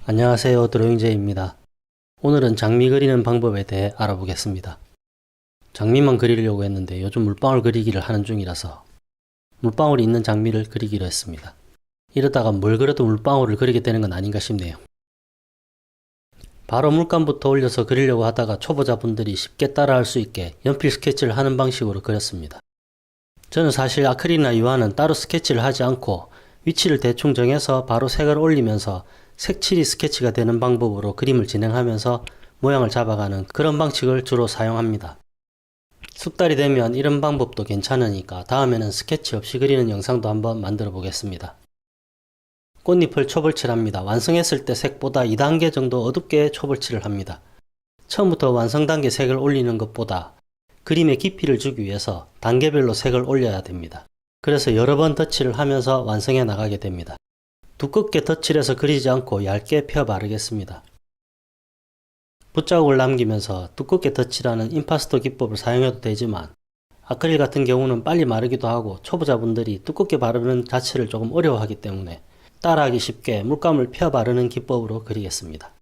안녕하세요, 드로잉제이입니다. 오늘은 장미 그리는 방법에 대해 알아보겠습니다. 장미만 그리려고 했는데 요즘 물방울 그리기를 하는 중이라서 물방울이 있는 장미를 그리기로 했습니다. 이러다가 뭘 그려도 물방울을 그리게 되는 건 아닌가 싶네요. 바로 물감부터 올려서 그리려고 하다가 초보자분들이 쉽게 따라할 수 있게 연필 스케치를 하는 방식으로 그렸습니다. 저는 사실 아크릴이나 유화는 따로 스케치를 하지 않고 위치를 대충 정해서 바로 색을 올리면서 색칠이 스케치가 되는 방법으로 그림을 진행하면서 모양을 잡아가는 그런 방식을 주로 사용합니다. 숙달이 되면 이런 방법도 괜찮으니까 다음에는 스케치 없이 그리는 영상도 한번 만들어 보겠습니다. 꽃잎을 초벌칠합니다. 완성했을 때 색보다 2단계 정도 어둡게 초벌칠을 합니다. 처음부터 완성 단계 색을 올리는 것보다 그림의 깊이를 주기 위해서 단계별로 색을 올려야 됩니다. 그래서 여러 번 덧칠을 하면서 완성해 나가게 됩니다. 두껍게 덧칠해서 그리지 않고 얇게 펴 바르겠습니다. 붓자국을 남기면서 두껍게 덧칠하는 임파스토 기법을 사용해도 되지만 아크릴 같은 경우는 빨리 마르기도 하고 초보자분들이 두껍게 바르는 자체를 조금 어려워하기 때문에 따라하기 쉽게 물감을 펴 바르는 기법으로 그리겠습니다.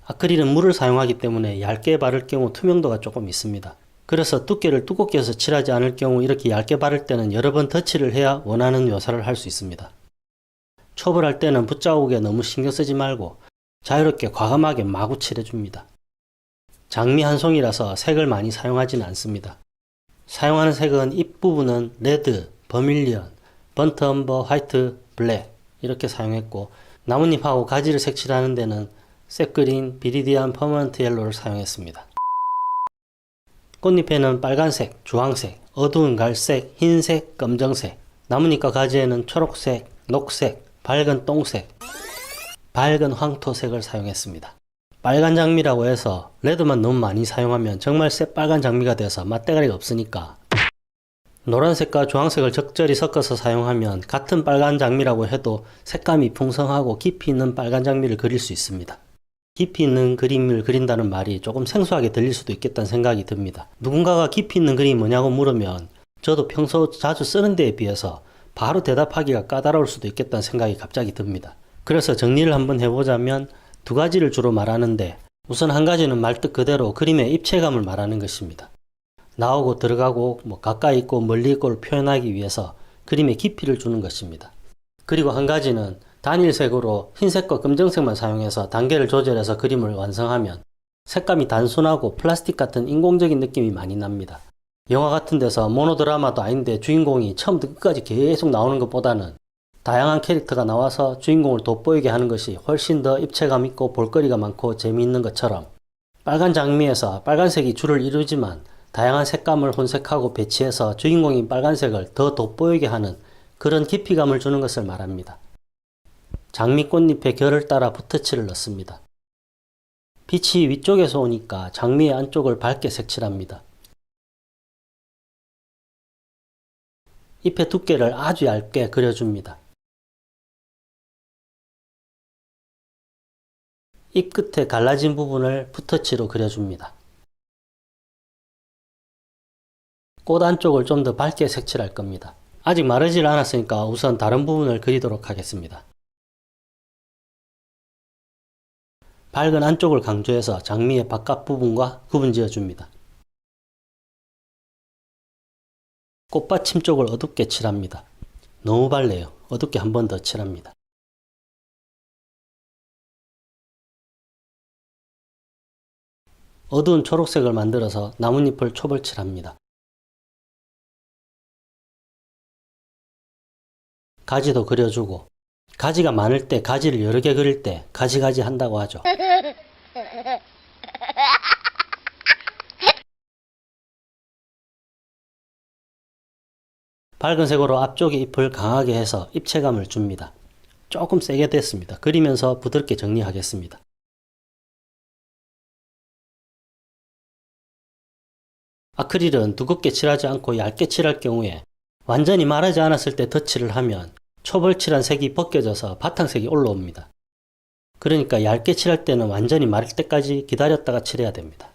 아크릴은 물을 사용하기 때문에 얇게 바를 경우 투명도가 조금 있습니다. 그래서 두께를 두껍게 해서 칠하지 않을 경우 이렇게 얇게 바를 때는 여러 번 덧칠을 해야 원하는 묘사를 할 수 있습니다. 초벌할 때는 붓자국에 너무 신경 쓰지 말고 자유롭게 과감하게 마구 칠해줍니다. 장미 한 송이라서 색을 많이 사용하지는 않습니다. 사용하는 색은 잎 부분은 레드, 버밀리언, 번트 엄버, 화이트, 블랙 이렇게 사용했고 나뭇잎하고 가지를 색칠하는 데는 셋그린, 비리디안 퍼머넌트 옐로를 사용했습니다. 꽃잎에는 빨간색, 주황색, 어두운 갈색, 흰색, 검정색, 나뭇잎과 가지에는 초록색, 녹색, 밝은 똥색, 밝은 황토색을 사용했습니다. 빨간 장미라고 해서 레드만 너무 많이 사용하면 정말 새빨간 장미가 돼서 맛대가리가 없으니까 노란색과 주황색을 적절히 섞어서 사용하면 같은 빨간 장미라고 해도 색감이 풍성하고 깊이 있는 빨간 장미를 그릴 수 있습니다. 깊이 있는 그림을 그린다는 말이 조금 생소하게 들릴 수도 있겠다는 생각이 듭니다. 누군가가 깊이 있는 그림이 뭐냐고 물으면 저도 평소 자주 쓰는 데에 비해서 바로 대답하기가 까다로울 수도 있겠다는 생각이 갑자기 듭니다. 그래서 정리를 한번 해보자면 두 가지를 주로 말하는데 우선 한 가지는 말뜻 그대로 그림의 입체감을 말하는 것입니다. 나오고 들어가고 가까이 있고 멀리 있고를 표현하기 위해서 그림의 깊이를 주는 것입니다. 그리고 한 가지는 단일색으로 흰색과 검정색만 사용해서 단계를 조절해서 그림을 완성하면 색감이 단순하고 플라스틱 같은 인공적인 느낌이 많이 납니다. 영화 같은 데서 모노드라마도 아닌데 주인공이 처음부터 끝까지 계속 나오는 것보다는 다양한 캐릭터가 나와서 주인공을 돋보이게 하는 것이 훨씬 더 입체감 있고 볼거리가 많고 재미있는 것처럼 빨간 장미에서 빨간색이 주를 이루지만 다양한 색감을 혼색하고 배치해서 주인공인 빨간색을 더 돋보이게 하는 그런 깊이감을 주는 것을 말합니다. 장미 꽃잎의 결을 따라 붓터칠을 넣습니다. 빛이 위쪽에서 오니까 장미의 안쪽을 밝게 색칠합니다. 잎의 두께를 아주 얇게 그려줍니다. 잎 끝에 갈라진 부분을 붓터치로 그려줍니다. 꽃 안쪽을 좀 더 밝게 색칠할 겁니다. 아직 마르질 않았으니까 우선 다른 부분을 그리도록 하겠습니다. 밝은 안쪽을 강조해서 장미의 바깥 부분과 구분 지어줍니다. 꽃받침 쪽을 어둡게 칠합니다. 너무 밝네요. 어둡게 한 번 더 칠합니다. 어두운 초록색을 만들어서 나뭇잎을 초벌칠합니다. 가지도 그려주고 가지가 많을 때 가지를 여러 개 그릴 때 가지가지 한다고 하죠. 밝은 색으로 앞쪽의 잎을 강하게 해서 입체감을 줍니다. 조금 세게 됐습니다. 그리면서 부드럽게 정리하겠습니다. 아크릴은 두껍게 칠하지 않고 얇게 칠할 경우에 완전히 마르지 않았을 때 덧칠을 하면 초벌칠한 색이 벗겨져서 바탕색이 올라옵니다. 그러니까 얇게 칠할 때는 완전히 마를 때까지 기다렸다가 칠해야 됩니다.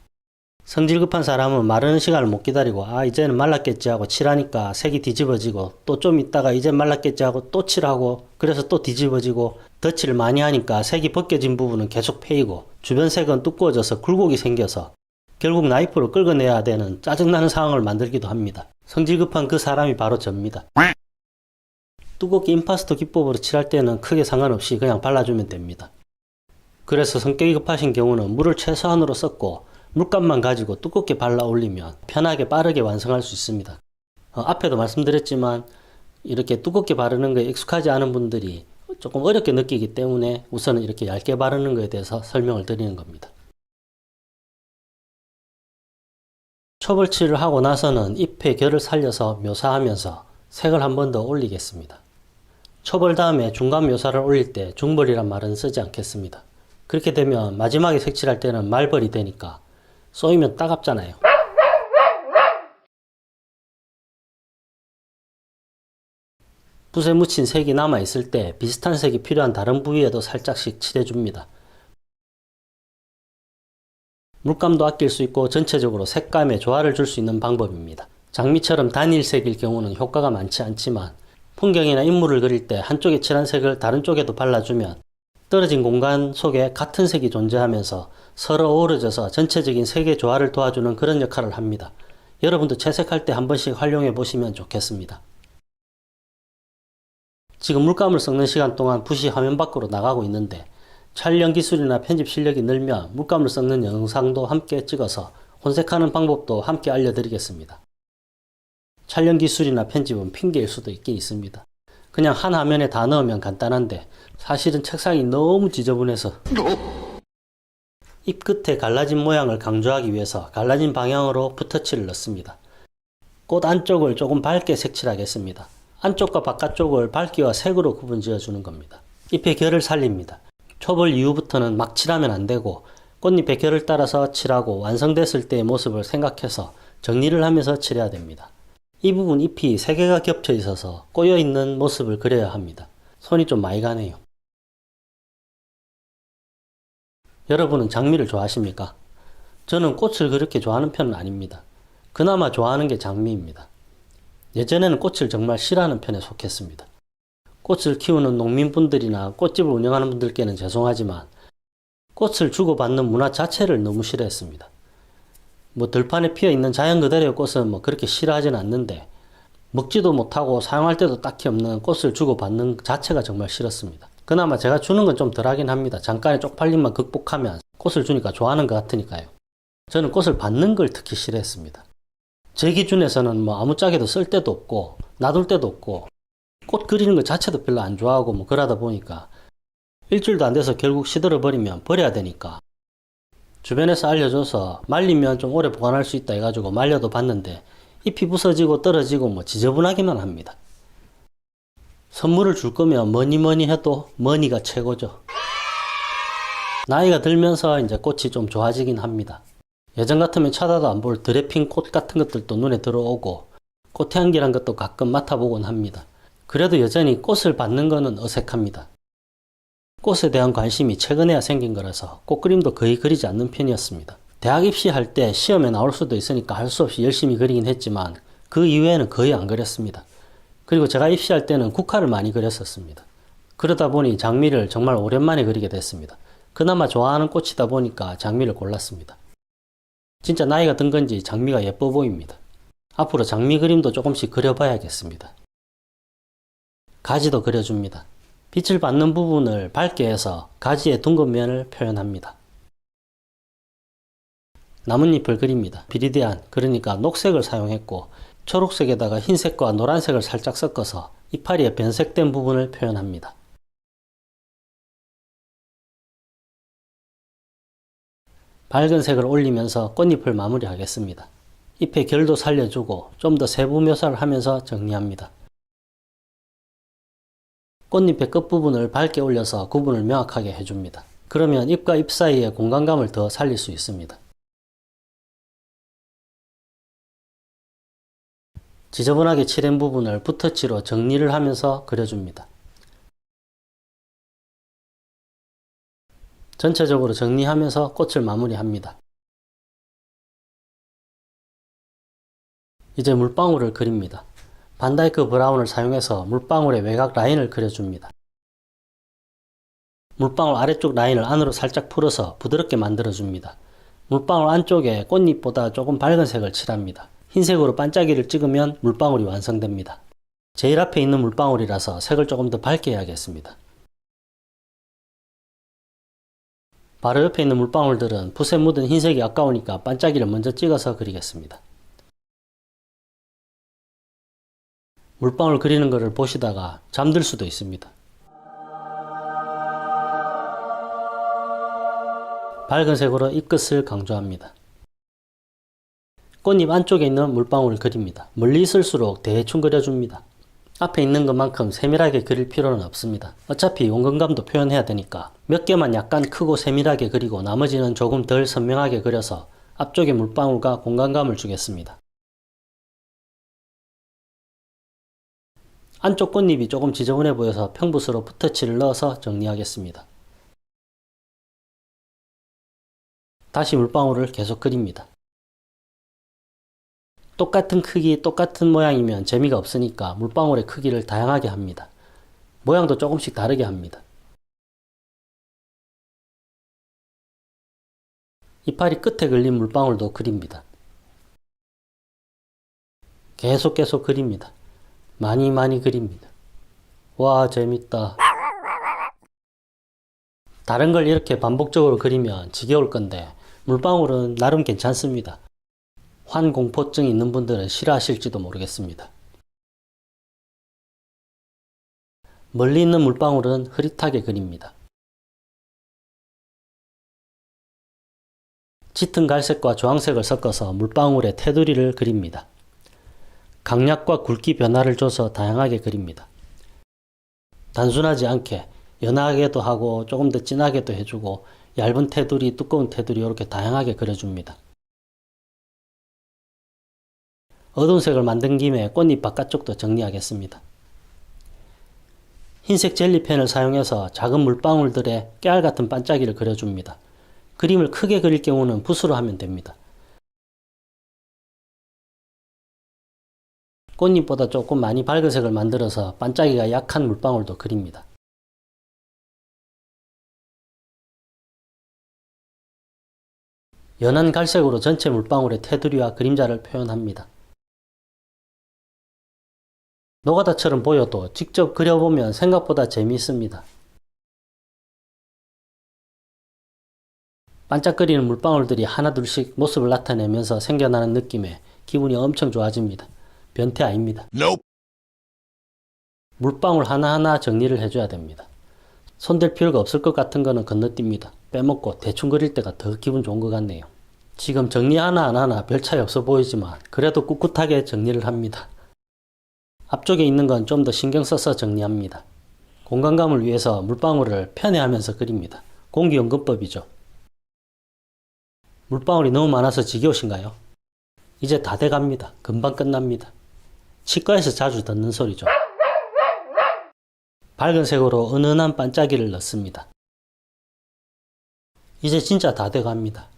성질 급한 사람은 마르는 시간을 못 기다리고 이제는 말랐겠지 하고 칠하니까 색이 뒤집어지고 또 좀 있다가 이제 말랐겠지 하고 또 칠하고 그래서 또 뒤집어지고 덧칠을 많이 하니까 색이 벗겨진 부분은 계속 패이고 주변 색은 두꺼워져서 굴곡이 생겨서 결국 나이프로 긁어내야 되는 짜증나는 상황을 만들기도 합니다. 성질 급한 그 사람이 바로 접니다. 두껍게 임파스터 기법으로 칠할 때는 크게 상관없이 그냥 발라주면 됩니다. 그래서 성격이 급하신 경우는 물을 최소한으로 섞고 물감만 가지고 두껍게 발라 올리면 편하게 빠르게 완성할 수 있습니다. 앞에도 말씀드렸지만 이렇게 두껍게 바르는 거에 익숙하지 않은 분들이 조금 어렵게 느끼기 때문에 우선은 이렇게 얇게 바르는 거에 대해서 설명을 드리는 겁니다. 초벌칠을 하고 나서는 잎의 결을 살려서 묘사하면서 색을 한 번 더 올리겠습니다. 초벌 다음에 중간 묘사를 올릴 때 중벌이란 말은 쓰지 않겠습니다. 그렇게 되면 마지막에 색칠할 때는 말벌이 되니까 쏘이면 따갑잖아요. 붓에 묻힌 색이 남아있을 때 비슷한 색이 필요한 다른 부위에도 살짝씩 칠해줍니다. 물감도 아낄 수 있고 전체적으로 색감에 조화를 줄 수 있는 방법입니다. 장미처럼 단일색일 경우는 효과가 많지 않지만 풍경이나 인물을 그릴 때 한쪽에 칠한 색을 다른 쪽에도 발라주면 떨어진 공간 속에 같은 색이 존재하면서 서로 어우러져서 전체적인 색의 조화를 도와주는 그런 역할을 합니다. 여러분도 채색할 때 한 번씩 활용해 보시면 좋겠습니다. 지금 물감을 섞는 시간 동안 붓이 화면 밖으로 나가고 있는데 촬영 기술이나 편집 실력이 늘면 물감을 섞는 영상도 함께 찍어서 혼색하는 방법도 함께 알려드리겠습니다. 촬영 기술이나 편집은 핑계일 수도 있긴 있습니다. 그냥 한 화면에 다 넣으면 간단한데 사실은 책상이 너무 지저분해서 잎 끝에 갈라진 모양을 강조하기 위해서 갈라진 방향으로 붓터치를 넣습니다. 꽃 안쪽을 조금 밝게 색칠하겠습니다. 안쪽과 바깥쪽을 밝기와 색으로 구분 지어주는 겁니다. 잎의 결을 살립니다. 초벌 이후부터는 막 칠하면 안되고 꽃잎의 결을 따라서 칠하고 완성됐을 때의 모습을 생각해서 정리를 하면서 칠해야 됩니다. 이 부분 잎이 3개가 겹쳐 있어서 꼬여있는 모습을 그려야 합니다. 손이 좀 많이 가네요. 여러분은 장미를 좋아하십니까? 저는 꽃을 그렇게 좋아하는 편은 아닙니다. 그나마 좋아하는 게 장미입니다. 예전에는 꽃을 정말 싫어하는 편에 속했습니다. 꽃을 키우는 농민분들이나 꽃집을 운영하는 분들께는 죄송하지만 꽃을 주고받는 문화 자체를 너무 싫어했습니다. 들판에 피어있는 자연 그대로의 꽃은 그렇게 싫어하진 않는데 먹지도 못하고 사용할 때도 딱히 없는 꽃을 주고받는 자체가 정말 싫었습니다. 그나마 제가 주는 건 좀 덜하긴 합니다. 잠깐의 쪽팔림만 극복하면 꽃을 주니까 좋아하는 것 같으니까요. 저는 꽃을 받는 걸 특히 싫어했습니다. 제 기준에서는 아무짝에도 쓸 데도 없고 놔둘 데도 없고 꽃 그리는 것 자체도 별로 안 좋아하고 그러다 보니까 일주일도 안 돼서 결국 시들어 버리면 버려야 되니까 주변에서 알려줘서 말리면 좀 오래 보관할 수 있다 해가지고 말려도 봤는데 잎이 부서지고 떨어지고 지저분하기만 합니다. 선물을 줄 거면 뭐니 해도 머니가 최고죠. 나이가 들면서 이제 꽃이 좀 좋아지긴 합니다. 예전 같으면 쳐다도 안 볼 드레핀 꽃 같은 것들도 눈에 들어오고 꽃향기란 것도 가끔 맡아보곤 합니다. 그래도 여전히 꽃을 받는 거는 어색합니다. 꽃에 대한 관심이 최근에야 생긴 거라서 꽃그림도 거의 그리지 않는 편이었습니다. 대학 입시할 때 시험에 나올 수도 있으니까 할 수 없이 열심히 그리긴 했지만 그 이외에는 거의 안 그렸습니다. 그리고 제가 입시할 때는 국화를 많이 그렸었습니다. 그러다 보니 장미를 정말 오랜만에 그리게 됐습니다. 그나마 좋아하는 꽃이다 보니까 장미를 골랐습니다. 진짜 나이가 든 건지 장미가 예뻐 보입니다. 앞으로 장미 그림도 조금씩 그려봐야겠습니다. 가지도 그려줍니다. 빛을 받는 부분을 밝게 해서 가지의 둥근 면을 표현합니다. 나뭇잎을 그립니다. 비리디안, 그러니까 녹색을 사용했고 초록색에다가 흰색과 노란색을 살짝 섞어서 이파리의 변색된 부분을 표현합니다. 밝은 색을 올리면서 꽃잎을 마무리하겠습니다. 잎의 결도 살려주고 좀 더 세부 묘사를 하면서 정리합니다. 꽃잎의 끝부분을 밝게 올려서 구분을 명확하게 해줍니다. 그러면 잎과 잎 사이의 공간감을 더 살릴 수 있습니다. 지저분하게 칠한 부분을 붓터치로 정리를 하면서 그려줍니다. 전체적으로 정리하면서 꽃을 마무리합니다. 이제 물방울을 그립니다. 반다이크 브라운을 사용해서 물방울의 외곽 라인을 그려줍니다. 물방울 아래쪽 라인을 안으로 살짝 풀어서 부드럽게 만들어줍니다. 물방울 안쪽에 꽃잎보다 조금 밝은 색을 칠합니다. 흰색으로 반짝이를 찍으면 물방울이 완성됩니다. 제일 앞에 있는 물방울이라서 색을 조금 더 밝게 해야겠습니다. 바로 옆에 있는 물방울들은 붓에 묻은 흰색이 아까우니까 반짝이를 먼저 찍어서 그리겠습니다. 물방울 그리는 것을 보시다가 잠들 수도 있습니다. 밝은 색으로 잎끝을 강조합니다. 꽃잎 안쪽에 있는 물방울을 그립니다. 멀리 있을수록 대충 그려줍니다. 앞에 있는 것만큼 세밀하게 그릴 필요는 없습니다. 어차피 원근감도 표현해야 되니까 몇 개만 약간 크고 세밀하게 그리고 나머지는 조금 덜 선명하게 그려서 앞쪽에 물방울과 공간감을 주겠습니다. 안쪽 꽃잎이 조금 지저분해 보여서 평붓으로 붓터치를 넣어서 정리하겠습니다. 다시 물방울을 계속 그립니다. 똑같은 크기, 똑같은 모양이면 재미가 없으니까 물방울의 크기를 다양하게 합니다. 모양도 조금씩 다르게 합니다. 이파리 끝에 걸린 물방울도 그립니다. 계속 그립니다. 많이 그립니다. 와, 재밌다. 다른 걸 이렇게 반복적으로 그리면 지겨울 건데 물방울은 나름 괜찮습니다. 환공포증 있는 분들은 싫어하실지도 모르겠습니다. 멀리 있는 물방울은 흐릿하게 그립니다. 짙은 갈색과 주황색을 섞어서 물방울의 테두리를 그립니다. 강약과 굵기 변화를 줘서 다양하게 그립니다. 단순하지 않게 연하게도 하고 조금 더 진하게도 해주고 얇은 테두리, 두꺼운 테두리 이렇게 다양하게 그려줍니다. 어두운 색을 만든 김에 꽃잎 바깥쪽도 정리하겠습니다. 흰색 젤리펜을 사용해서 작은 물방울들의 깨알같은 반짝이를 그려줍니다. 그림을 크게 그릴 경우는 붓으로 하면 됩니다. 꽃잎보다 조금 많이 밝은 색을 만들어서 반짝이가 약한 물방울도 그립니다. 연한 갈색으로 전체 물방울의 테두리와 그림자를 표현합니다. 노가다처럼 보여도 직접 그려보면 생각보다 재미있습니다. 반짝거리는 물방울들이 하나둘씩 모습을 나타내면서 생겨나는 느낌에 기분이 엄청 좋아집니다. 변태 아닙니다. Nope. 물방울 하나하나 정리를 해줘야 됩니다. 손댈 필요가 없을 것 같은 거는 건너뜁니다. 빼먹고 대충 그릴 때가 더 기분 좋은 것 같네요. 지금 정리 하나 안 하나 별 차이 없어 보이지만 그래도 꿋꿋하게 정리를 합니다. 앞쪽에 있는 건 좀 더 신경 써서 정리합니다. 공간감을 위해서 물방울을 편애하면서 그립니다. 공기연금법이죠. 물방울이 너무 많아서 지겨우신가요? 이제 다 돼갑니다. 금방 끝납니다. 치과에서 자주 듣는 소리죠. 밝은 색으로 은은한 반짝이를 넣습니다. 이제 진짜 다 돼갑니다.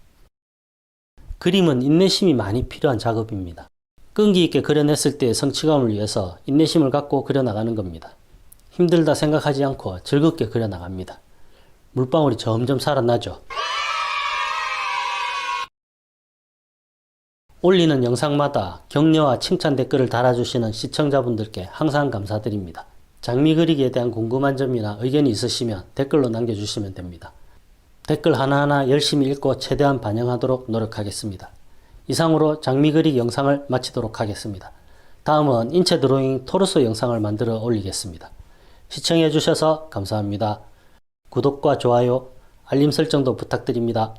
그림은 인내심이 많이 필요한 작업입니다. 끈기 있게 그려냈을 때의 성취감을 위해서 인내심을 갖고 그려나가는 겁니다. 힘들다 생각하지 않고 즐겁게 그려나갑니다. 물방울이 점점 살아나죠. 올리는 영상마다 격려와 칭찬 댓글을 달아주시는 시청자분들께 항상 감사드립니다. 장미 그리기에 대한 궁금한 점이나 의견이 있으시면 댓글로 남겨주시면 됩니다. 댓글 하나하나 열심히 읽고 최대한 반영하도록 노력하겠습니다. 이상으로 장미 그리기 영상을 마치도록 하겠습니다. 다음은 인체 드로잉 토르소 영상을 만들어 올리겠습니다. 시청해주셔서 감사합니다. 구독과 좋아요, 알림 설정도 부탁드립니다.